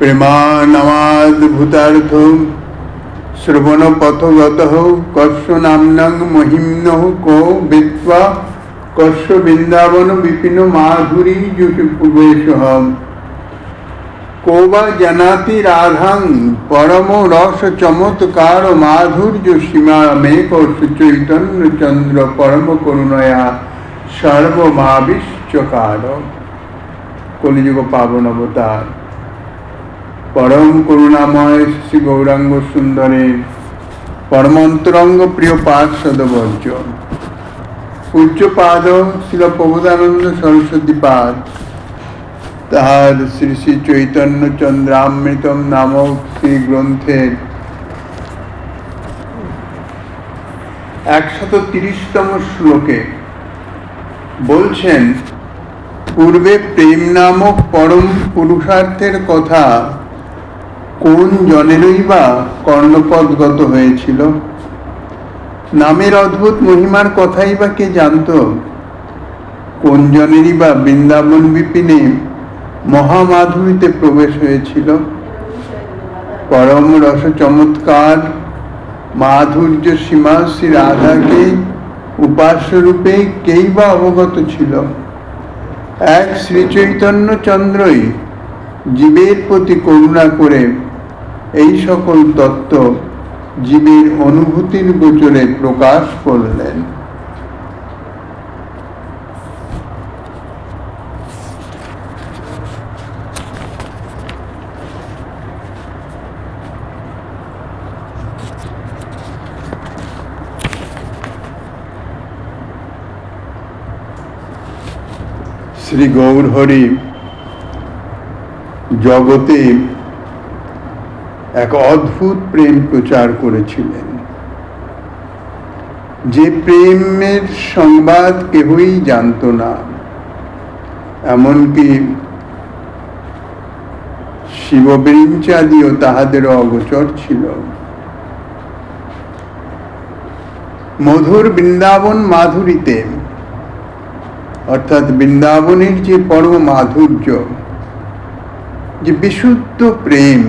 প্রেমানমাদ্ভুতার্থ শ্রবণপথগতঃ কস্য নাম্নাং মহিম্নঃ কো বিদ্বা কস্য বৃন্দাবন বিপিন মাধুরী যুষপূর্বেশঃ কো বা জানাতি রাধাং পরম রস চমৎকার মাধুর্য সীমা মেঘ চৈতন্য চন্দ্র পরম করুণয়া সর্বমাবিশ্বকার। কলিযুগ পাবন অবতার পরম করুণাময় শ্রী গৌরাঙ্গ সুন্দরের পরমন্তরঙ্গ প্রিয় পার্ষদ বর্জ পূজ্যপাদ শ্রীল প্রবোধানন্দ সরস্বতী পাদ তাহার শ্রী শ্রী চৈতন্য চন্দ্রামৃতম নামক শ্রী গ্রন্থের 130তম শ্লোকে বলছেন, পূর্বে প্রেম নামক পরম পুরুষার্থের কথা কোন জনেরই বা কর্ণপদগত হয়েছিল? নামের অদ্ভুত মহিমার কথাই বা কে জানত? কোন জনেরই বা বৃন্দাবন বিপিনে মহামাধুরীতে প্রবেশ হয়েছিল? পরম রস চমৎকার মাধুর্য সীমা শ্রী রাধাকে উপাস্য রূপে কেই বা অবগত ছিল? এক শ্রী চৈতন্য চন্দ্রই জীবের প্রতি করুণা করে এই সকল তত্ত্ব জীবের অনুভূতির গোচরে প্রকাশ করলেন। শ্রী গৌর হরি জগতে এক অদ্ভুত প্রেম প্রচার করেছিলেন, যে প্রেমের সংবাদ কেহই জানত না। এমনকি শিববৃঞ্চাদিও তাহাদেরও অগোচর ছিল। মধুর বৃন্দাবন মাধুরীতে, অর্থাৎ বৃন্দাবনের যে পরম মাধুর্য, যে বিশুদ্ধ প্রেম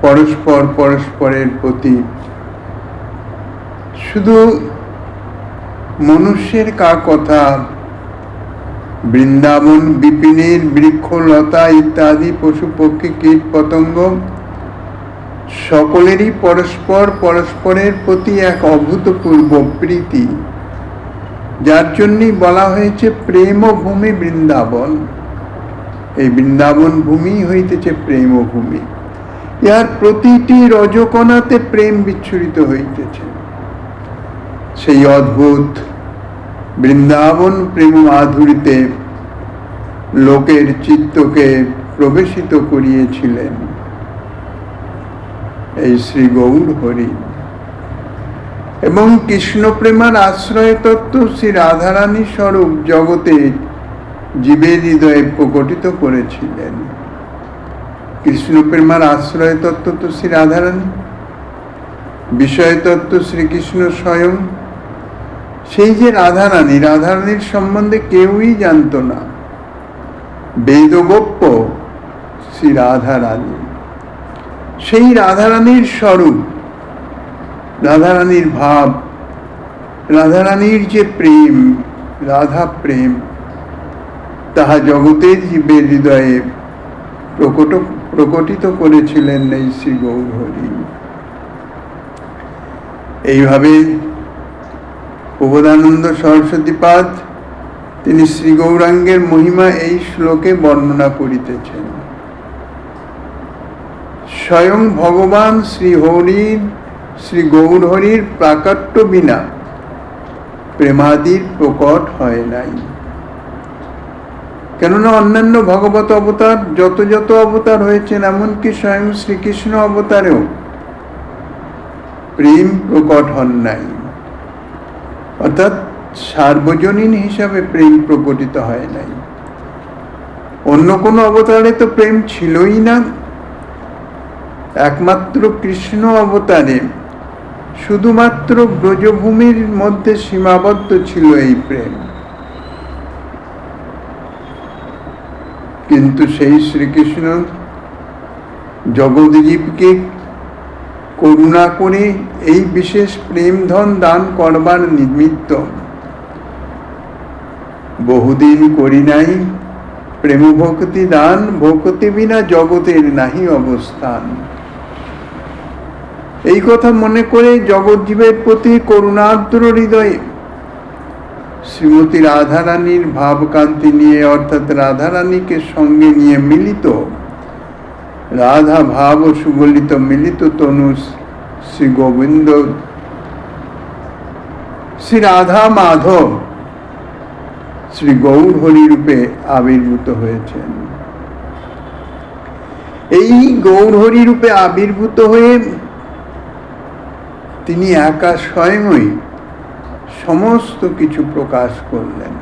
পরস্পর পরস্পরের প্রতি, শুধু মনুষ্যের কথা, বৃন্দাবন বিপিনের বৃক্ষলতা ইত্যাদি পশু পক্ষী কীট পতঙ্গ সকলেরই পরস্পর পরস্পরের প্রতি এক অভূতপূর্ব প্রীতি, যার জন্যই বলা হয়েছে প্রেম ভূমি বৃন্দাবন। এই বৃন্দাবন ভূমি হইতেছে প্রেম ভূমি। ইহার প্রতিটি রজকণাতে প্রেম বিচ্ছুরিত হইতেছে। সেই অদ্ভুত বৃন্দাবন প্রেম মাধুরীতে লোকের চিত্তকে প্রবেশিত করিয়েছিলেন এই শ্রী গৌর হরি। এবং কৃষ্ণ প্রেমার আশ্রয় তত্ত্ব শ্রী রাধারানী স্বরূপ জগতে জীবের হৃদয়ে প্রকটিত করেছিলেন। কৃষ্ণ প্রেমার আশ্রয় তত্ত্ব তো শ্রী রাধারানী, বিষয় তত্ত্ব শ্রীকৃষ্ণ স্বয়ং। সেই যে রাধারানী, রাধারানীর সম্বন্ধে কেউই জানত না। বেদগোপ্য শ্রী রাধারানী, সেই রাধারানীর স্বরূপ, রাধারানীর ভাব, রাধারানীর যে প্রেম, রাধা প্রেম, তাহা জগতের জীবের হৃদয়ে প্রকটিত করেছিলেন এই শ্রী গৌর হরি। এইভাবে প্রবোধানন্দ সরস্বতীপাদ তিনি শ্রী গৌরাঙ্গের মহিমা এই শ্লোকে বর্ণনা করিতেছেন। স্বয়ং ভগবান শ্রী গৌর হরির প্রাকাট্য বিনা প্রেমাদির প্রকট হয় নাই। কেননা অন্যান্য ভগবত অবতার যত যত অবতার হয়েছেন, এমনকি স্বয়ং শ্রীকৃষ্ণ অবতারেও প্রেম প্রকট হন নাই। অর্থাৎ সার্বজনীন হিসাবে প্রেম প্রকটিত হয় নাই। অন্য কোনো অবতারে তো প্রেম ছিলই না। একমাত্র কৃষ্ণ অবতারে শুধুমাত্র ব্রজভূমির মধ্যে সীমাবদ্ধ ছিল এই প্রেম। কিন্তু সেই শ্রীকৃষ্ণ জগৎজীবকে করুণা করে এই বিশেষ প্রেম ধন দান করবার নিমিত্ত বহুদিন করি নাই প্রেম ভক্তি দান, ভক্তি বিনা জগতের নাহি অবস্থান। এই কথা মনে করে জগৎজীবের প্রতি করুণার্দ্র হৃদয়ে শ্রীমতী রাধারানীর ভাবকান্তি নিয়ে, অর্থাৎ রাধারানীকে সঙ্গে নিয়ে মিলিত রাধা ভাব ও সুগলিত মিলিত তনু শ্রী গোবিন্দ, শ্রী রাধা মাধব শ্রী গৌর হরি রূপে আবির্ভূত হয়েছেন। এই গৌর হরি রূপে আবির্ভূত হয়ে তিনি একা স্বয়ংই সমস্ত কিছু প্রকাশ করলেন।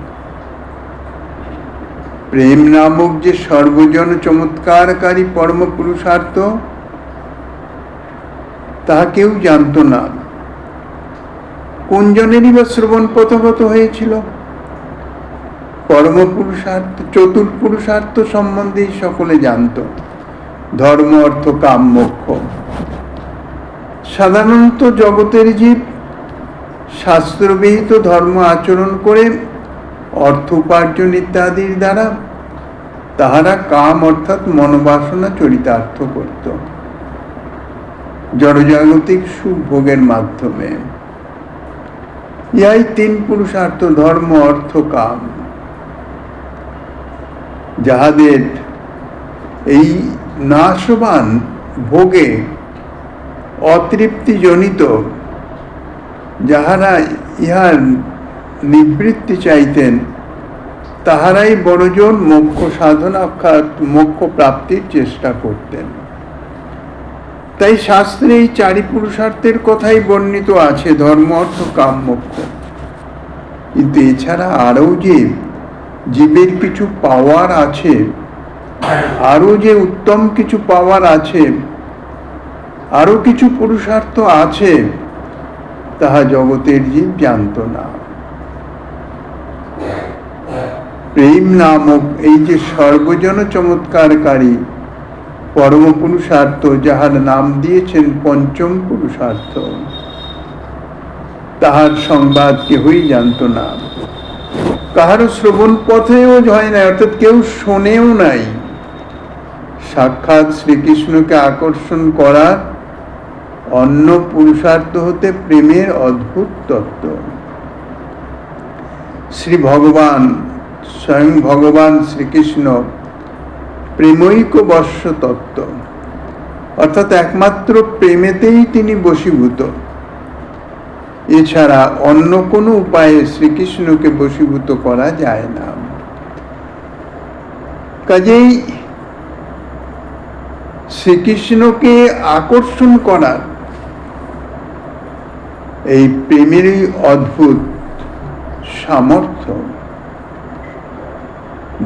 প্রেম নামক যে সর্বজন চমৎকারকারী পরম পুরুষার্থ, তাহা কেউ জানত না। কোন জনেরই বা শ্রবণ পথগত হয়েছিল? পরম পুরুষার্থ, চতুর্পুরুষার্থ সম্বন্ধেই সকলে জানত। ধর্ম, অর্থ, কাম, মোক্ষ। সাধারণত জগতের জীব শাস্ত্রবিহিত ধর্ম আচরণ করে অর্থ উপার্জন ইত্যাদির দ্বারা তাহারা কাম অর্থাৎ মনোবাসনা চরিতার্থ করত জড়জাগতিক সুখ ভোগের মাধ্যমে। ইহাই তিন পুরুষার্থ, ধর্ম, অর্থ, কাম। যাহাদের এই নাশবান ভোগে অতৃপ্তি জনিত, যাহারা ইহার নিবৃত্তি চাইতেন, তাহারাই বড়জন মোক্ষ সাধনা অর্থাৎ মোক্ষ প্রাপ্তির চেষ্টা করতেন। তাই শাস্ত্রে এই চারি পুরুষার্থের কথাই বর্ণিত আছে, ধর্ম, অর্থ, কাম, মোক্ষ। কিন্তু এছাড়া আরও যে জীবের কিছু পাওয়ার আছে, আরও যে উত্তম কিছু পাওয়ার আছে, আরও কিছু পুরুষার্থ আছে, তাহা জগতের জীব জানত না। প্রেম নামক এই যে সর্বজন চমৎকারকারী পরম পুরুষার্থ, যাহার নাম দিয়েছেন পঞ্চম পুরুষার্থ, তাহার সংবাদ কেহই জানত না। কাহারও শ্রবণ পথেও হয় নাই, অর্থাৎ কেউ শোনেও নাই। সাক্ষাৎ শ্রীকৃষ্ণকে আকর্ষণ করার অন্য পুরুষার্থ হতে প্রেমের অদ্ভুত তত্ত্ব। শ্রী ভগবান, স্বয়ং ভগবান শ্রীকৃষ্ণ প্রেমৈক বর্ষ তত্ত্ব, অর্থাৎ একমাত্র প্রেমেতেই তিনি বশীভূত। এছাড়া অন্য কোনো উপায়ে শ্রীকৃষ্ণকে বশীভূত করা যায় না। কাজেই শ্রীকৃষ্ণকে আকর্ষণ করার এই প্রেমেরই অদ্ভুত সামর্থ্য।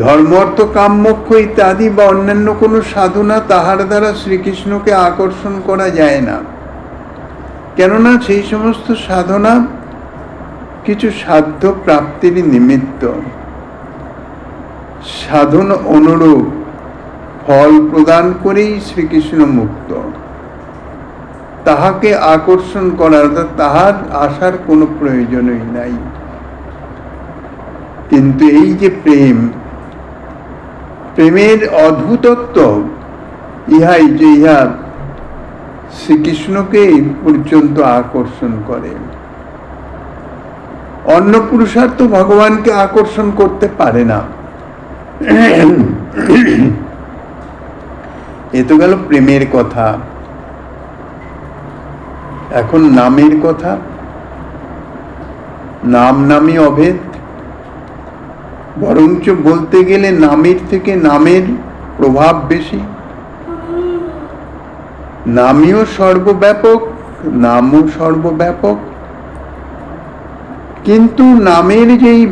ধর্ম, অর্থ, কাম, মোক্ষ ইত্যাদি বা অন্যান্য কোনো সাধনা তাহার দ্বারা শ্রীকৃষ্ণকে আকর্ষণ করা যায় না। কেননা সেই সমস্ত সাধনা কিছু সাধ্য প্রাপ্তির নিমিত্ত, সাধন অনুরূপ ফল প্রদান করেই শ্রীকৃষ্ণ মুক্ত। তাহাকে আকর্ষণ করার, তাহার আসার কোনো প্রয়োজনই নাই। কিন্তু এই যে প্রেম, প্রেমের অদ্ভুতত্ব ইহাই যে ইহা শ্রীকৃষ্ণকে পর্যন্ত আকর্ষণ করে। অন্য পুরুষার্থ ভগবানকে আকর্ষণ করতে পারে না। এ তো গেল প্রেমের কথা। এখন নামের কথা। নাম নামই অভেদ। বরঞ্চ বলতে গেলে নামের থেকে নামের প্রভাব বেশি। নামীও সর্বব্যাপক, নামও সর্বব্যাপক। কিন্তু নামের যেই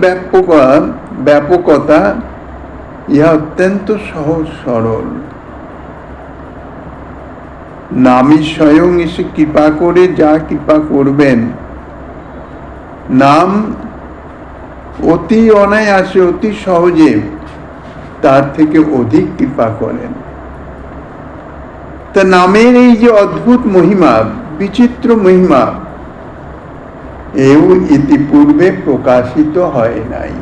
ব্যাপকতা ইহা অত্যন্ত সহজ সরল। নামই স্বয়ং এসে কৃপা করে যা কৃপা করবেন, নাম অতি অনায়াসে, অতি সহজে তার থেকে অধিক কৃপা করেন। তা নামের এই যে অদ্ভুত মহিমা, বিচিত্র মহিমা, এও ইতিপূর্বে প্রকাশিত হয় নাই।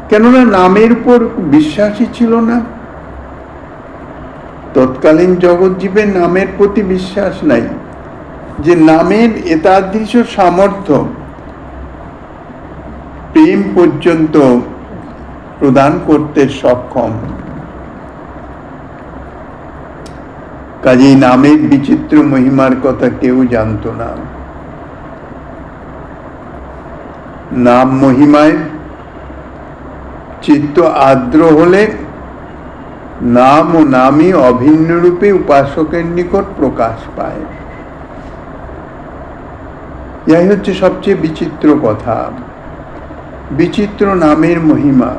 কেননা নামের উপর বিশ্বাসই ছিল না। তৎকালীন জগৎজীবের নামের প্রতি বিশ্বাস নাই, যে নামের এতাদৃশ সামর্থ্য প্রেম পর্যন্ত প্রদান করতে সক্ষম। কাজেই নামের বিচিত্র মহিমার কথা কেউ জানত না। নাম মহিমায় চিত্ত আর্দ্র হলে নাম ও নামই অভিন্ন রূপে উপাসকের নিকট প্রকাশ পায়। এই হচ্ছে সবচেয়ে বিচিত্র কথা, বিচিত্র নামের মহিমা।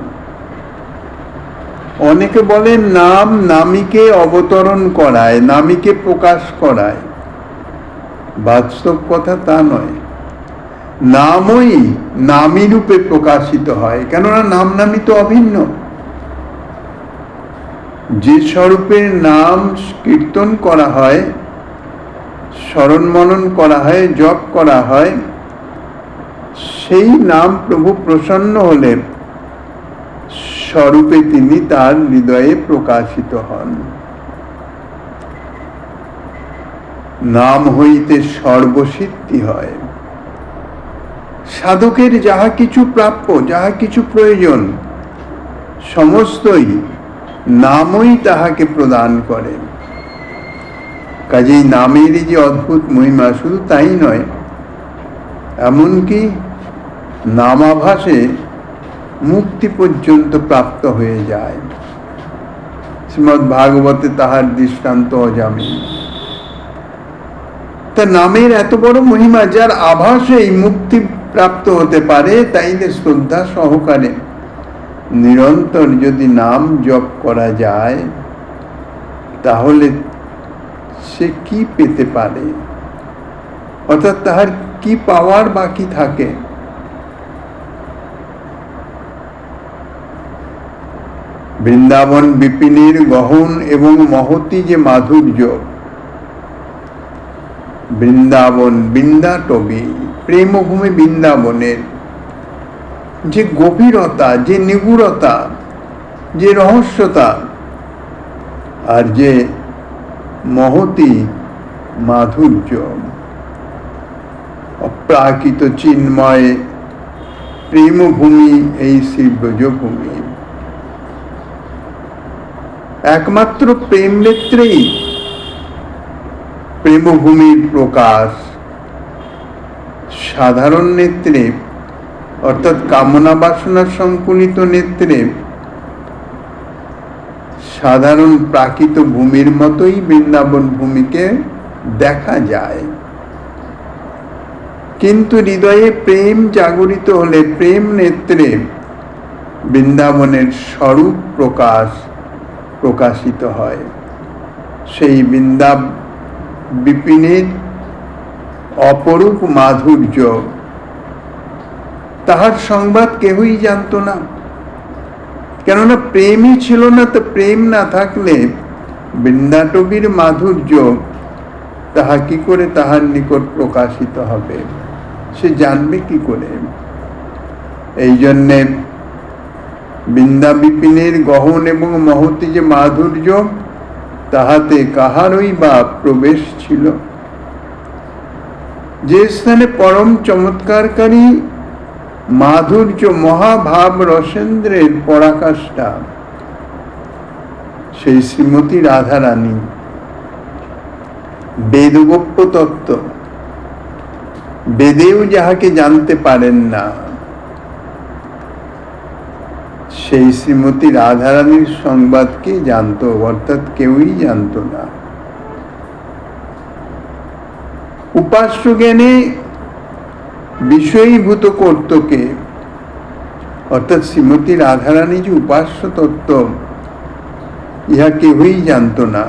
অনেকে বলেন নাম নামীকে অবতরণ করায়, নামীকে প্রকাশ করায়। বাস্তব কথা তা নয়। নামই নামী রূপে প্রকাশিত হয়, কেননা নাম নামী তো অভিন্ন। যে স্বরূপের নাম কীর্তন করা হয়, স্মরণ মনন করা হয়, জপ করা হয়, সেই নাম প্রভু প্রসন্ন হলে স্বরূপে তিনি তার হৃদয়ে প্রকাশিত হন। নাম হইতে সর্বসিদ্ধি হয়। সাধকের যাহা কিছু প্রাপ্য, যাহা কিছু প্রয়োজন, সমস্তই নামই তাহাকে প্রদান করে। কাজেই নামের যে অদ্ভুত মহিমা, শুধু তাই নয়, এমনকি নামাভাসে মুক্তি পর্যন্ত প্রাপ্ত হয়ে যায়। শ্রীমদ্ ভাগবতে তাহার দৃষ্টান্ত অজামিল। তা নামের এত বড় মহিমা, যার আভাসেই মুক্তি প্রাপ্ত হতে পারে, তাইলে শ্রদ্ধা সহকারে নিরন্তর যদি নাম জপ করা যায়, তাহলে সে কি পেতে পারে, অর্থাৎ তাহার কি পাওয়ার বাকি থাকে। বৃন্দাবন বিপিনের গহন এবং মহতি যে মাধুর্য, বৃন্দাবন, বৃন্দাটবী, প্রেমভূমি বৃন্দাবনের যে গভীরতা, যে নিগুড়তা, যে রহস্যতা, আর যে মহতি মাধুর্য, অপ্রাকৃত চিন্ময় প্রেমভূমি এই শ্রী ব্রজভূমি। একমাত্র প্রেম নেত্রেই প্রেমভূমির প্রকাশ। সাধারণ নেত্রে, অর্থাৎ কামনা বাসনা সংকুলিত নেত্রে সাধারণ প্রাকৃত ভূমির মতোই বৃন্দাবন ভূমিকে দেখা যায়। কিন্তু হৃদয়ে প্রেম জাগরিত হলে প্রেম নেত্রে বৃন্দাবনের স্বরূপ প্রকাশিত হয়। সেই বৃন্দা বিপিনের অপরূপ মাধুর্য, তাহার সংবাদ কেহই জানত না। কেননা প্রেমই ছিল না। তো প্রেম না থাকলে বৃন্দাটবীর মাধুর্য তাহা কি করে তাহার নিকট প্রকাশিত হবে, সে জানবে কি করে? এই জন্যে বৃন্দা বিপিনের গহন এবং মহতি যে মাধুর্য, তাহাতে কাহারই বা প্রবেশ ছিল। যে স্থানে পরম চমৎকারকারী মাধুর্য, মহাভাব রসেন্দ্রের পরাকাষ্ঠা, সেই শ্রীমতী রাধারানী বেদগোপ্য তত্ত্ব, বেদেও যাহাকে জানতে পারেন না, সেই শ্রীমতী রাধারানীর সংবাদকে জানত, অর্থাৎ কেউই জানত না। উপাস্য জ্ঞানে বিষয়ীভূত কর্তকে, অর্থাৎ শ্রীমতী রাধারানী যে উপাস্য তত্ত্ব, ইহা কেহই জানত না।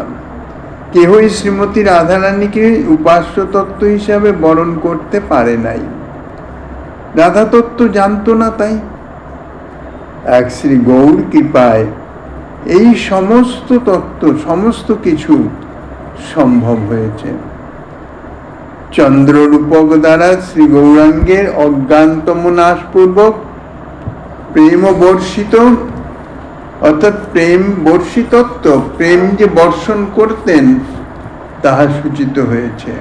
কেহই শ্রীমতী রাধারানীকে উপাস্য তত্ত্ব হিসাবে বরণ করতে পারে নাই। রাধা তত্ত্ব জানত না, তাই এক শ্রী গৌর কৃপায় এই সমস্ত তত্ত্ব, সমস্ত কিছু সম্ভব হয়েছে চন্দ্ররূপক দ্বারা শ্রী গৌরাঙ্গের অজ্ঞানতম নাশপূর্বক প্রেম বর্ষিত, অর্থাৎ প্রেম বর্ষিতত্ব, প্রেম যে বর্ষণ করতেন তাহা সূচিত হয়েছে।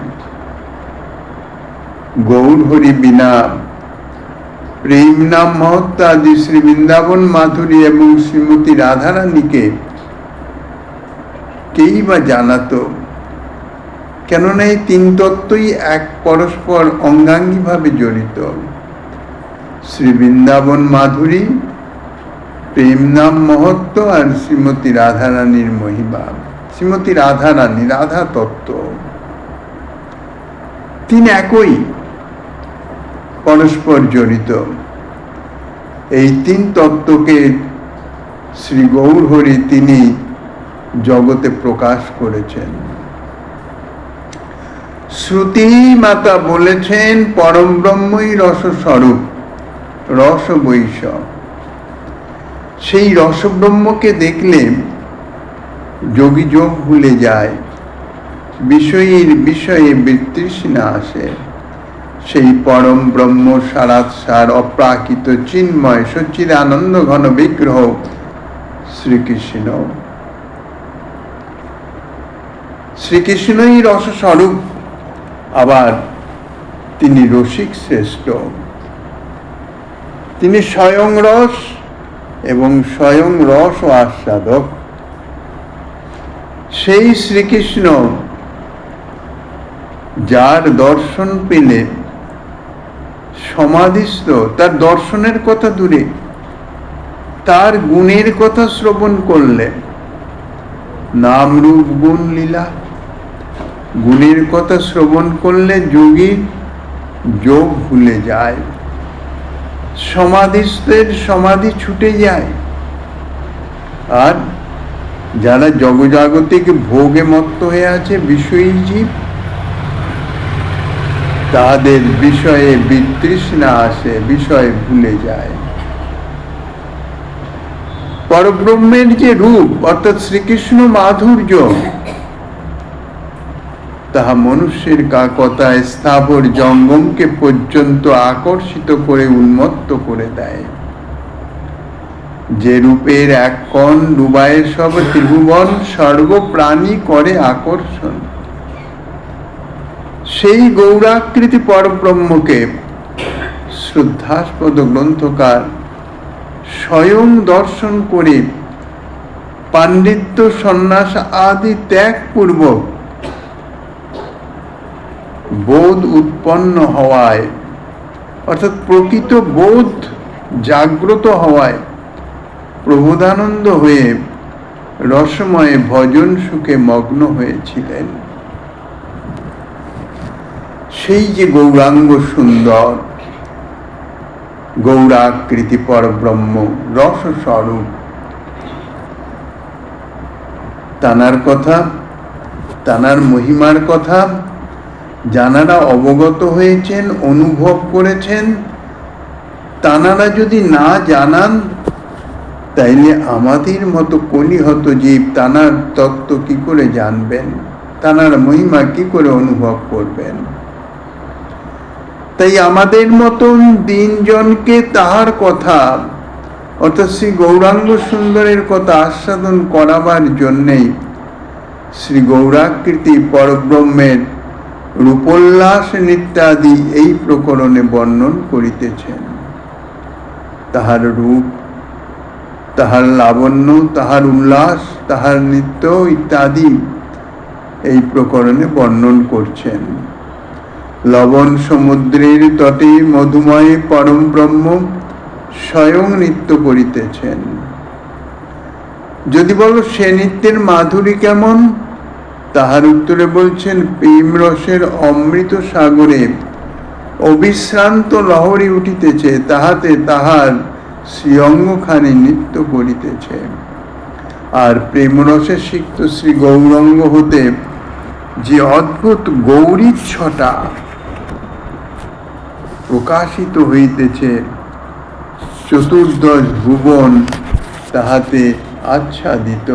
গৌর হরি বিনা প্রেম নাম মহত্ব আদি শ্রী বৃন্দাবন মাধুরী এবং শ্রীমতী রাধারানীকে কেই বা জানাতো, কেননা এই তিন তত্ত্বই এক পরস্পর অঙ্গাঙ্গিভাবে জড়িত। শ্রী বৃন্দাবন মাধুরী, প্রেম নাম মহত্ব আর শ্রীমতী রাধারানীর মহিমা। শ্রীমতী রাধারানী, রাধা তত্ত্ব, তিন একই, পরস্পর জড়িত। এই তিন তত্ত্বকে শ্রী গৌর হরি তিনি জগতে প্রকাশ করেছেন। শ্রুতি মাতা বলেছেন পরম ব্রহ্মই রসস্বরূপ, রস বৈশ। সেই রসব্রহ্মকে দেখলে যোগী যোগ ভুলে যায়, বিষয়ের বিষয়ে বিতৃষ্ণা আসে। সেই পরম ব্রহ্ম সারাৎসার অপ্রাকৃত চিন্ময় সচ্চিদানন্দ ঘন বিগ্রহ শ্রীকৃষ্ণ। শ্রীকৃষ্ণই রসস্বরূপ, আবার তিনি রসিক শ্রেষ্ঠ। তিনি স্বয়ং রস এবং স্বয়ং রস ও আস্বাদক। সেই শ্রীকৃষ্ণ যার দর্শন পেলে সমাধিস্থ, তার দর্শনের কথা দূরে, তার গুণের কথা শ্রবণ করলে, নাম রূপ গুণ লীলা, গুণের কথা শ্রবণ করলে যোগী যোগ ভুলে যায়, সমাধিস্থের সমাধি ছুটে যায়। আর যারা জগজাগতিক ভোগে মত্ত হয়ে আছে, বিষয়ী জীব, তাদের বিষয়ে বিতৃষ্ণা আসে, বিষয় ভুলে যায়। পরব্রহ্মের যে রূপ, অর্থাৎ শ্রীকৃষ্ণ মাধুর্য, তাহা মনুষ্যের কাকতায় স্থাবর জঙ্গমকে পর্যন্ত আকর্ষিত করে উন্মত্ত করে দেয়। যে রূপের এক কণ ডুবায় সব ত্রিভুবন, সর্বপ্রাণী করে আকর্ষণ। সেই গৌরাকৃতি পরব্রহ্মকে শ্রদ্ধাস্পদ গ্রন্থকার স্বয়ং দর্শন করে পাণ্ডিত্য সন্ন্যাস আদি ত্যাগ পূর্বক বোধ উৎপন্ন হওয়ায়, অর্থাৎ প্রকৃত বোধ জাগ্রত হওয়ায় প্রবোধানন্দ হয়ে রসময়ে ভজন সুখে মগ্ন হয়েছিলেন। সেই যে গৌরাঙ্গ সুন্দর গৌরাকৃতি পরব্রহ্ম রসস্বরূপ, তানার কথা, তানার মহিমার কথা যানারা অবগত হয়েছেন, অনুভব করেছেন, তানারা যদি না জানান, তাইলে আমাদের মতো কলিহত জীব তানার তত্ত্ব কি করে জানবেন, তানার মহিমা কি করে অনুভব করবেন? তাই আমাদের মতন দিনজনকে তাহার কথা, অর্থাৎ শ্রী গৌরাঙ্গ সুন্দরের কথা আস্বাদন করাবার জন্যেই শ্রী গৌরাকৃতি পরব্রহ্মের রূপোল্লাস নিত্যাদি এই প্রকরণে বর্ণন করিতেছেন। তাহার রূপ, তাহার লাবণ্য, তাহার উল্লাস, তাহার নৃত্য ইত্যাদি এই প্রকরণে বর্ণন করছেন। লবণ সমুদ্রের তটে মধুময় পরম ব্রহ্ম স্বয়ং নৃত্য করিতেছেন। যদি বলো সে নৃত্যের মাধুরী কেমন, তাহার উত্তরে বলছেন প্রেম রসের অমৃত সাগরে অবিশ্রান্ত লহরী উঠিতেছে, তাহাতে তাহার শ্রীঅঙ্গখানি নৃত্য করিতেছে। আর প্রেমরসে সিক্ত শ্রী গৌরাঙ্গ হতে যে অদ্ভুত গৌরীচ্ছটা প্রকাশিত হইতেছে, চতুর্দশ ভুবন তাহাতে আচ্ছাদিত।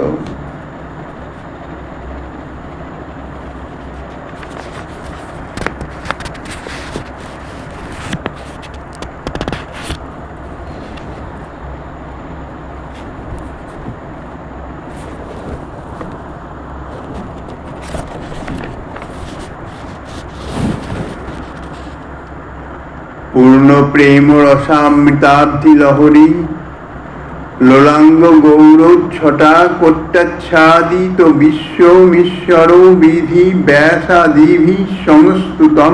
পূর্ণ প্রেম রসামৃতাব্ধি লহরী লোলাঙ্গ গৌরোচ্ছটা কোট্টাচ্ছাদিত বিশ্ব মিশ্বর বিধি ব্যাসাদিভি সংস্তুতং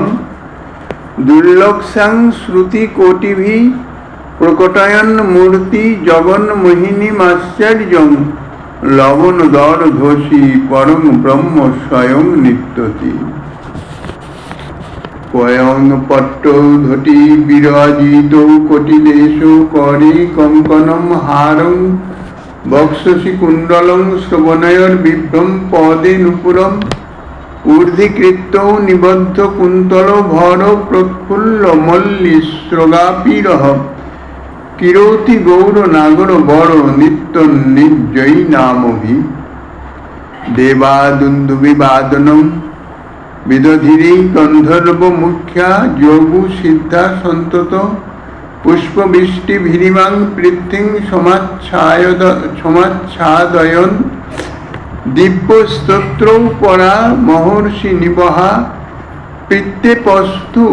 দুর্লক্ষাং শ্রুতি কোটিভি প্রকটয়ন মূর্তি জগন মোহিনীমাশ্চর্যং লবণ দর ধসি পরম ব্রহ্ম স্বয়ং নিত্যতি। পয়ং পট্ট ধটি বিরাজিত কোটিদেশ করে কঙ্কনম হারং বক্ষসি কুণ্ডলং শ্রবণয়র বিভ্রম পদে নুপুরম ঊর্ধ্বীকৃত নিবদ্ধ কুন্তল ভর প্রফুল্ল মল্লী স্রগাপিরহ কিরোতি গৌর নাগর বড় নিত্য নির্জয়ী নামভি দেবাদুন্দুবি বাদনম বিদধিরেই গন্ধর্ব মুখ্যা যোগু সিদ্ধা সন্তত পুষ্পবৃষ্টি ভিরিমাং পৃথিং সমাচ্ছাদয়ন দিব্য স্তোত্রৌ পরা মহর্ষি নিবহা পিত্যেপস্থু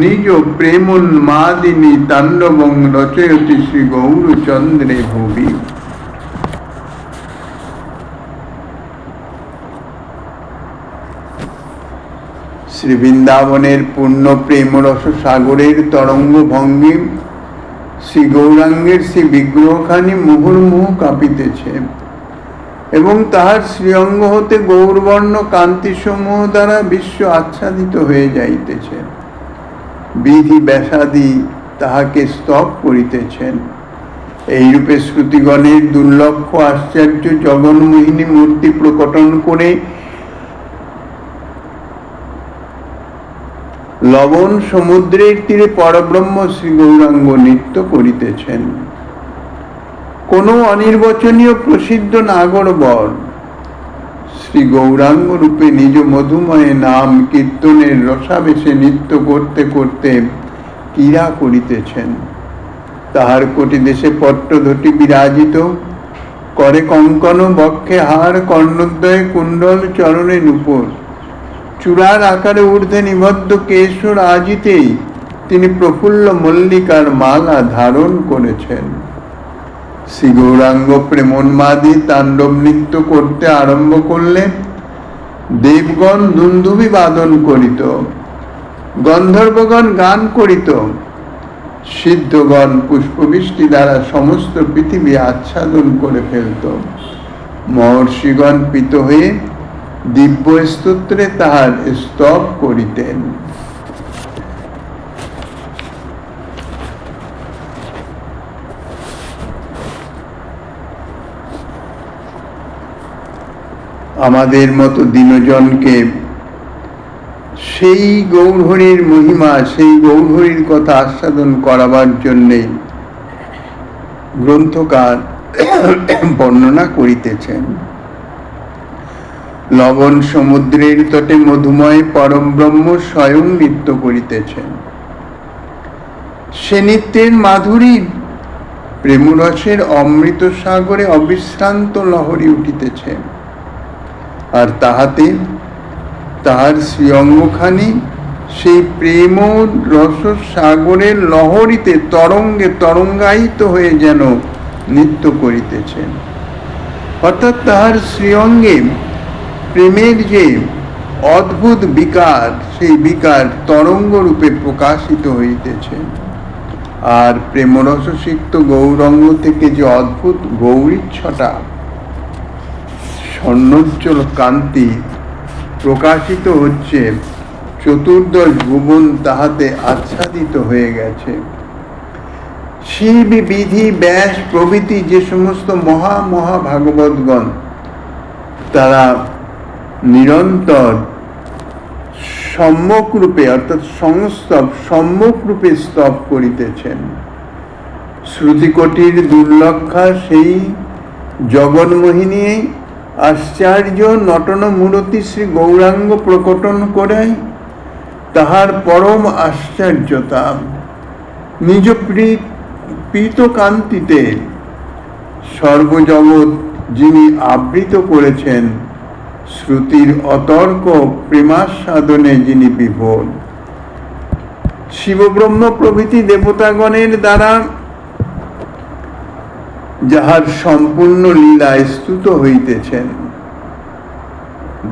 নিজ প্রেমোন্মাদিনী তাণ্ডবং রচয়তি শ্রী গৌরচন্দ্রে ভুবি। শ্রী বৃন্দাবনের পূর্ণ প্রেমরস সাগরের তরঙ্গ ভঙ্গি শ্রী গৌরাঙ্গের শ্রী বিগ্রহখানি মুহুর্মুহু কাঁপিতেছে এবং তাহার শ্রীঅঙ্গ হতে গৌরবর্ণ কান্তিসমূহ দ্বারা বিশ্ব আচ্ছাদিত হয়ে যাইতেছে। বিধি ব্যাসাদি তাহাকে স্তব করিতেছেন। এইরূপে শ্রুতিগণের দুর্লক্ষ আশ্চর্য জগন্মোহিনী মূর্তি প্রকটন করে লবণ সমুদ্রের তীরে পরব্রহ্ম শ্রী গৌরাঙ্গ নৃত্য করিতেছেন। কোন অনির্বচনীয় প্রসিদ্ধ নাগরবর শ্রী গৌরাঙ্গ রূপে নিজ মধুময় নাম কীর্তনের রসাবেশে নৃত্য করতে করতে ক্রীড়া করিতেছেন। তাহার কোটি দেশে পট্টধটি বিরাজিত, করে কঙ্কন, বক্ষে হার, কর্ণোদ্বয়ে কুণ্ডল, চরণে নূপুর, চূড়ার আকারে ঊর্ধ্বে নিবদ্ধ কেশর আজিতেই তিনি প্রফুল্ল মল্লিকার মালা ধারণ করেছেন। শ্রী গৌরাঙ্গ প্রেমোন্মাদী তাণ্ডব নৃত্য করতে আরম্ভ করলে দেবগণ দুন্দুভি বাদন করিত, গন্ধর্বগণ গান করিত, সিদ্ধগণ পুষ্পবৃষ্টি দ্বারা সমস্ত পৃথিবী আচ্ছাদন করে ফেলত। মহর্ষিগণ পীত হয়ে দিব্য স্তোত্রে তাহার স্তব করিতেন। আমাদের মতো দীনজনকে সেই গৌরহরির মহিমা, সেই গৌরহরির কথা আস্বাদন করাবার জন্যে গ্রন্থকার বর্ণনা করিতেছেন। লবণ সমুদ্রের তটে মধুময় পরম ব্রহ্ম স্বয়ং নৃত্য করিতেছেন। সে নৃত্যের মাধুরী প্রেমরসের অমৃত সাগরে অবিশ্রান্ত লহরী উঠিতেছে, আর তাহাতে তাহার শ্রীঅঙ্গখানি সেই প্রেম রস সাগরের লহরীতে তরঙ্গে তরঙ্গায়িত হয়ে যেন নৃত্য করিতেছেন। অর্থাৎ তাহার শ্রীঅঙ্গে প্রেমের যে অদ্ভুত বিকার, সেই বিকার তরঙ্গ রূপে প্রকাশিত হইতেছে। আর প্রেমরসসিক্ত গৌরঙ্গ থেকে যে অদ্ভুত গৌরীচ্ছটা, স্বর্ণোজ্জ্বল কান্তি প্রকাশিত হচ্ছে, চতুর্দশ ভুবন তাহাতে আচ্ছাদিত হয়ে গেছে। শিব, বিধি, ব্যাস প্রভৃতি যে সমস্ত মহা মহা ভাগবতগণ তারা নিরন্তর সম্যক রূপে অর্থাৎ সংস্তব সম্যক রূপে স্তব করিতেছেন। শ্রুতিকটির দুর্লক্ষা সেই জগন্মোহিনী আশ্চর্য নটন মূরতি শ্রী গৌরাঙ্গ প্রকটন করে তাহার পরম আশ্চর্যতা নিজ প্রীত কান্তিতে সর্বজগৎ যিনি আবৃত করেছেন, শ্রুতির অতর্ক প্রেমাস্বাদনে যিনি বিভোর, শিবব্রহ্ম প্রভৃতি দেবতাগণের দ্বারা যাহার সম্পূর্ণ লীলায় স্তুত হইতেছেন,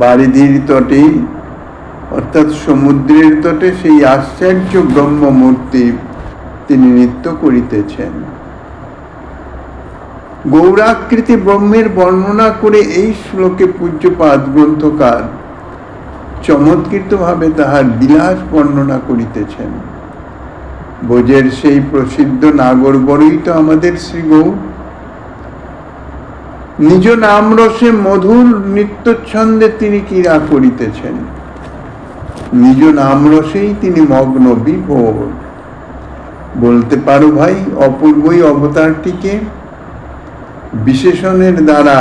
বারিধির তটে অর্থাৎ সমুদ্রের তটে সেই আশ্চর্য ব্রহ্মমূর্তি তিনি নৃত্য করিতেছেন। গৌরাকৃতি ব্রহ্মের বর্ণনা করে এই শ্লোকে পূজ্যপাদ গ্রন্থকার চমৎকৃতভাবে তাহার বিলাস বর্ণনা করিতেছেন। ভোজের সেই প্রসিদ্ধ নাগরবরই তো আমাদের শ্রী গৌর। নিজ নাম রসে মধুর নিত্যচ্ছন্দে তিনি ক্রীড়া করিতেছেন, নিজ নাম রসেই তিনি মগ্ন বিভোর। বলতে পারো ভাই, অপূর্বই অবতারটিকে বিশেষণের দ্বারা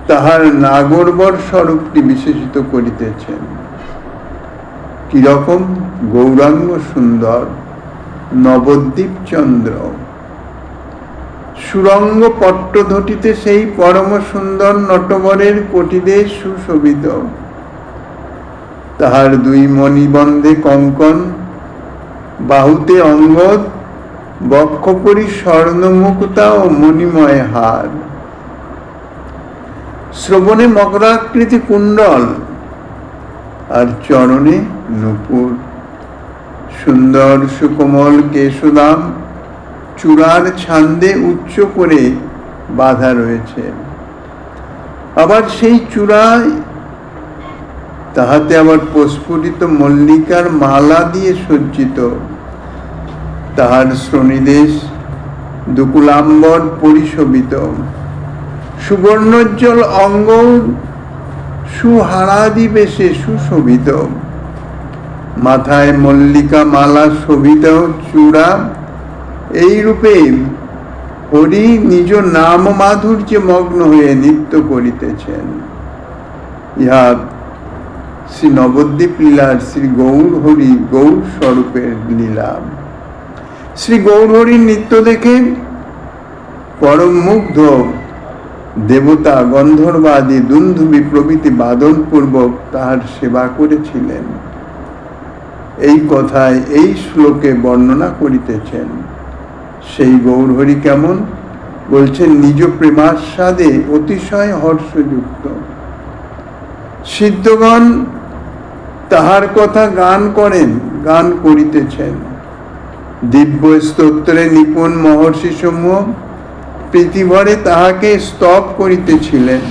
তাহার নাগরবর স্বরূপটি বিশেষিত করিতেছেন। কিরকম? গৌরাঙ্গ সুন্দর, নবদ্বীপ চন্দ্র, সুরঙ্গ পট্টধটিতে সেই পরম সুন্দর নটবরের কোটিদেশ সুশোভিত, তাহার দুই মণিবন্ধে কঙ্কন, বাহুতে অঙ্গদ, বক্ষপরি স্বর্ণমুক্তা ও মণিময় হার, শ্রবণে মকরাকৃতি কুণ্ডল, আর চরণে নূপুর। সুন্দর সুকোমল কেশদাম চূড়ার ছান্দে উচ্চ করে বাঁধা রয়েছে। আবার সেই চূড়ায় তাহাতে আবার প্রস্ফুটিত মল্লিকার মালা দিয়ে সজ্জিত, তাহার শ্রোণীদেশ দুকুলাম্বর পরিশোভিত, সুবর্ণোজ্জ্বল অঙ্গ সুহারাদি বেশে সুশোভিত, মাথায় মল্লিকা মালা শোভিত চূড়া। এই রূপে হরি নিজ নাম মাধুর্যে মগ্ন হয়ে নৃত্য করিতেছেন। ইহা শ্রী নবদ্বীপ লীলার শ্রী গৌর হরি গৌর স্বরূপের লীলা। শ্রী গৌর হরির নৃত্য দেখে পরম মুগ্ধ দেবতা গন্ধর্বাদি দুন্দুভি প্রভৃতি বাদন পূর্বক তাহার সেবা করেছিলেন। এই কথায় এই শ্লোকে বর্ণনা করিতেছেন। সেই গৌরহরি কেমন? বলছেন নিজ প্রেমাস্বাদে অতিশয় হর্ষযুক্ত। সিদ্ধগণ তাহার কথা গান করেন, গান করিতেছেন। দিব্য স্তোত্রে নিপুণ মহর্ষি সমূহ প্রীতিভরে তাহাকে স্তব করিতেছিলেন।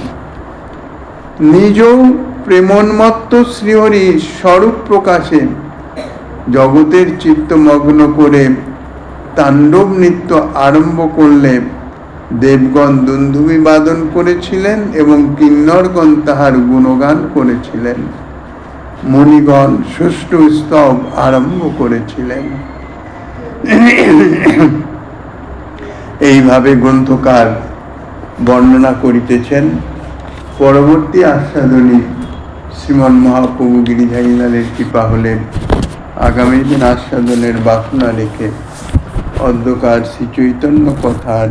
নিজও প্রেমোন্মত্ত শ্রীহরি স্বরূপ প্রকাশে জগতের চিত্তমগ্ন করে তাণ্ডব নৃত্য আরম্ভ করলে দেবগণ দুন্দুভি বাদন করেছিলেন এবং কিন্নরগণ তাহার গুণগান করেছিলেন। মুনিগণ সুষ্ঠু স্তব আরম্ভ করেছিলেন। এইভাবে গ্রন্থকার বর্ণনা করিতেছেন। পরবর্তী আস্বাদনী শ্রীমন মহাপ্রভু গিরিধারীলালের কৃপা হলে আগামী দিন আস্বাদনের বাসনা রেখে অধ্যকার শ্রী চৈতন্য কথার